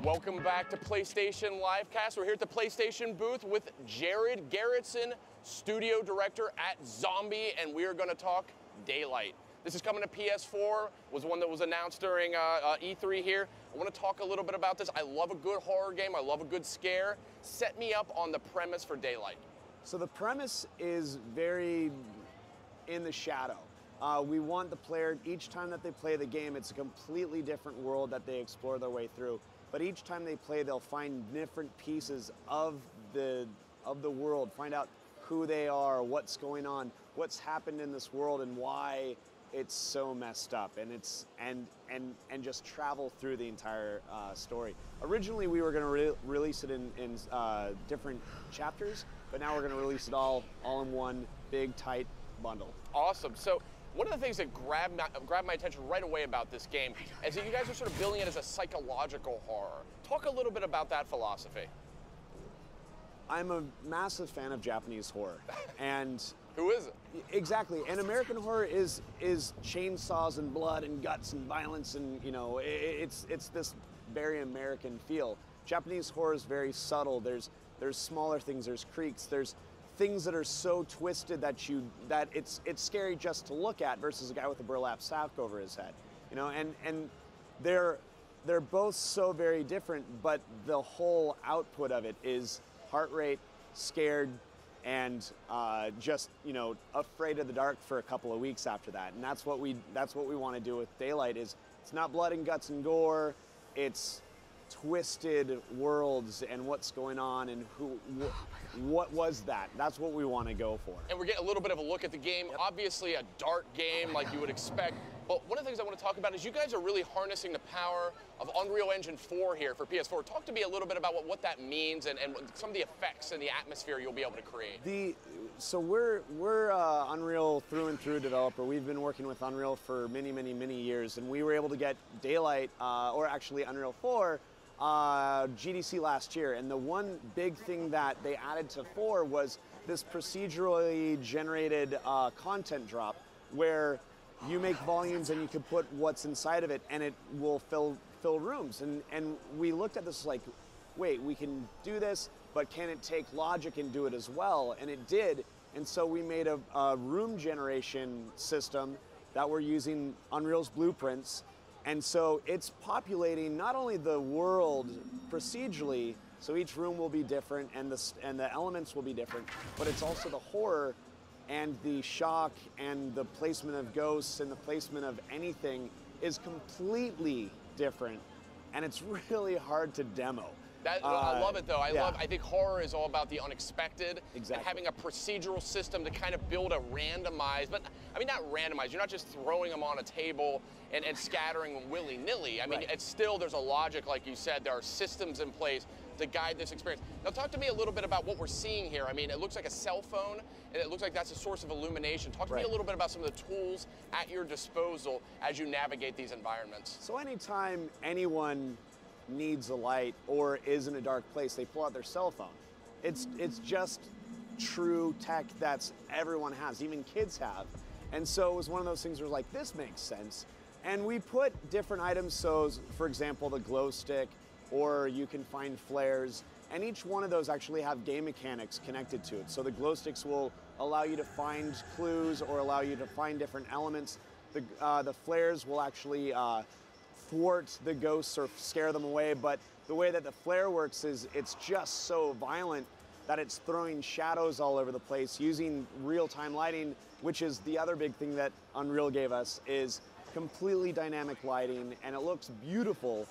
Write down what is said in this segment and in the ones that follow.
Welcome back to PlayStation Livecast. We're here at the PlayStation booth with Jared Garretson, studio director at Zombie, and we are going to talk Daylight. This is coming to PS4, was one that was announced during E3 here. I want to talk a little bit about this. I love a good horror game. I love a good scare. Set me up on the premise for Daylight. So the premise is very in the shadow. We want the player, each time that they play the game, it's a completely different world that they explore their way through. But each time they play, they'll find different pieces of the world, find out who they are, what's going on, what's happened in this world, and why it's so messed up, and and just travel through the entire story. Originally, we were going to release it in different chapters, but now we're going to release it all in one big tight bundle. Awesome. So one of the things that grabbed my attention right away about this game is that you guys are sort of billing it as a psychological horror. Talk a little bit about that philosophy. I'm a massive fan of Japanese horror, and who isn't? Exactly. And American horror is chainsaws and blood and guts and violence, and it's this very American feel. Japanese horror is very subtle. There's smaller things. There's creaks. There's things that are so twisted that it's scary just to look at, versus a guy with a burlap sack over his head. And they're both so very different, but the whole output of it is heart rate, scared, and just afraid of the dark for a couple of weeks after that. And that's what we want to do with Daylight. Is it's not blood and guts and gore, it's twisted worlds and what's going on and what was that. That's what we want to go for. And we're getting a little bit of a look at the game. Yep. Obviously a dark game like you would expect. But one of the things I want to talk about is you guys are really harnessing the power of Unreal Engine 4 here for PS4. Talk to me a little bit about what that means and some of the effects and the atmosphere you'll be able to create. So we're Unreal through and through developer. We've been working with Unreal for many years, and we were able to get Daylight, or actually Unreal 4, GDC last year. And the one big thing that they added to 4 was this procedurally generated content drop, where you make volumes and you can put what's inside of it and it will fill rooms. And we looked at this like, wait, we can do this, but can it take logic and do it as well? And it did. And so we made a room generation system that we're using Unreal's blueprints. And so it's populating not only the world procedurally, so each room will be different and the elements will be different, but it's also the horror and the shock and the placement of ghosts and the placement of anything is completely different, and it's really hard to demo. I love it though. I think horror is all about the unexpected. Exactly. And having a procedural system to kind of build a randomized, but I mean not randomized, you're not just throwing them on a table and scattering them willy-nilly. I mean, right. It's still, there's a logic, like you said, there are systems in place to guide this experience. Now talk to me a little bit about what we're seeing here. I mean, it looks like a cell phone, and it looks like that's a source of illumination. Talk to me a little bit about some of the tools at your disposal as you navigate these environments. So anytime anyone needs a light or is in a dark place, they pull out their cell phone. It's just true tech that everyone has, even kids have. And so it was one of those things where like, this makes sense. And we put different items, so for example, the glow stick, or you can find flares, and each one of those actually have game mechanics connected to it. So the glow sticks will allow you to find clues or allow you to find different elements. The flares will actually thwart the ghosts or scare them away, but the way that the flare works is it's just so violent that it's throwing shadows all over the place using real-time lighting, which is the other big thing that Unreal gave us, is completely dynamic lighting, and it looks beautiful.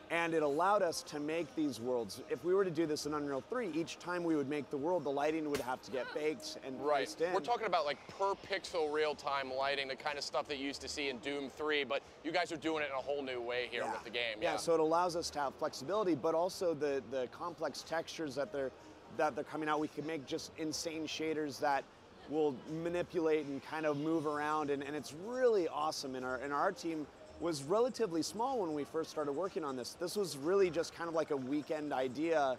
And it allowed us to make these worlds. If we were to do this in Unreal 3, each time we would make the world, the lighting would have to get baked and placed in. We're talking about like per pixel real-time lighting, the kind of stuff that you used to see in Doom 3, but you guys are doing it in a whole new way here with the game. Yeah, so it allows us to have flexibility, but also the complex textures that they're coming out. We can make just insane shaders that will manipulate and kind of move around, and it's really awesome. And our team was relatively small when we first started working on this. This was really just kind of like a weekend idea,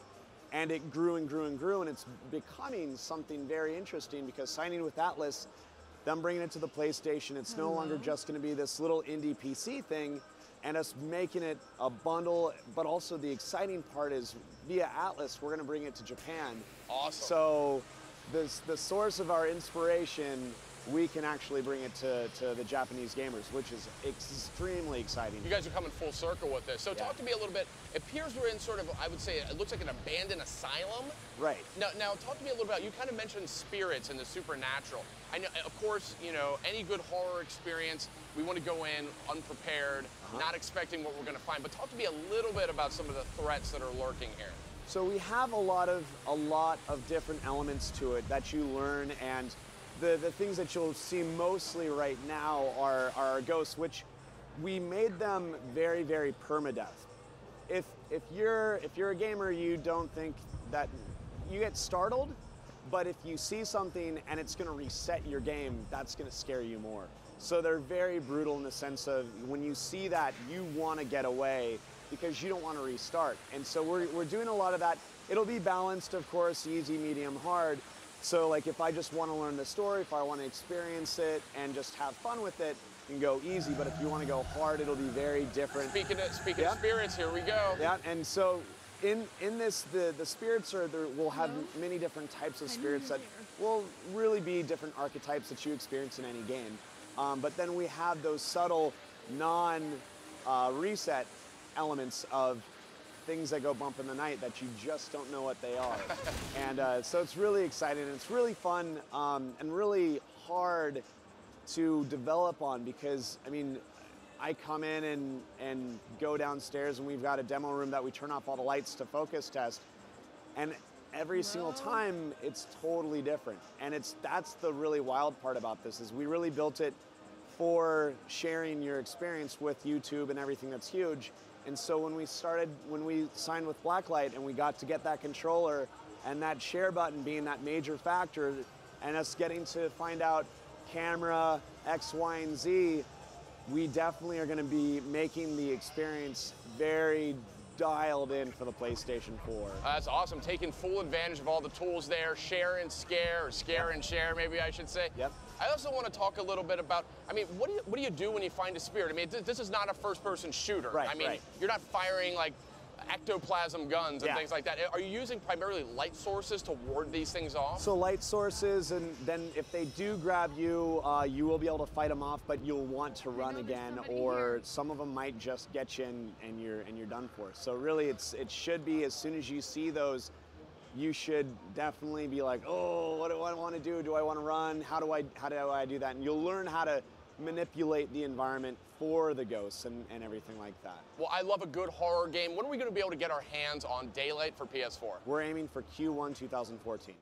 and it grew and grew and grew, and it's becoming something very interesting because signing with Atlus, them bringing it to the PlayStation, it's no longer just going to be this little indie PC thing. and us making it a bundle, but also the exciting part is via Atlus, we're going to bring it to Japan. Awesome. So the source of our inspiration, we can actually bring it to the Japanese gamers, which is extremely exciting. You guys are coming full circle with this. So talk to me a little bit. It appears we're in sort of, I would say, it looks like an abandoned asylum. Right. Now talk to me a little about, you kind of mentioned spirits and the supernatural. I know, of course, you know, any good horror experience, we want to go in unprepared, not expecting what we're going to find. But talk to me a little bit about some of the threats that are lurking here. So we have a lot of different elements to it that you learn, and the things that you'll see mostly right now are our ghosts, which we made them very, very permadeath. If you're a gamer, you don't think that you get startled, but if you see something and it's going to reset your game, that's going to scare you more. So they're very brutal in the sense of when you see that, you want to get away because you don't want to restart. And so we're doing a lot of that. It'll be balanced, of course, easy, medium, hard. So like if I just want to learn the story, if I want to experience it and just have fun with it, you can go easy. But if you want to go hard, it'll be very different. Speaking of spirits, here we go. Yeah, and so in this, the spirits we'll have many different types of spirits that will really be different archetypes that you experience in any game. But then we have those subtle non-reset elements of things that go bump in the night that you just don't know what they are. And so it's really exciting, and it's really fun and really hard to develop on because, I mean, I come in and go downstairs and we've got a demo room that we turn off all the lights to focus test, and every single time it's totally different. And that's the really wild part about this is we really built it for sharing your experience with YouTube and everything that's huge. And so when we signed with Blacklight and we got to get that controller and that share button being that major factor and us getting to find out camera X, Y, and Z, we definitely are going to be making the experience very dialed in for the PlayStation 4. That's awesome. Taking full advantage of all the tools there, share and scare, or scare and share, maybe I should say. Yep. I also want to talk a little bit about, I mean, what do you do when you find a spirit? I mean, this is not a first-person shooter. Right, I mean, right. You're not firing like ectoplasm guns and Yeah. things like that. Are you using primarily light sources to ward these things off? So light sources, and then if they do grab you, you will be able to fight them off, but you'll want to run again, or some of them might just get you and you're done for. So really, it should be as soon as you see those, you should definitely be like, oh, what do I want to do? Do I want to run? How do I do that? And you'll learn how to manipulate the environment for the ghosts and everything like that. Well, I love a good horror game. When are we going to be able to get our hands on Daylight for PS4? We're aiming for Q1 2014.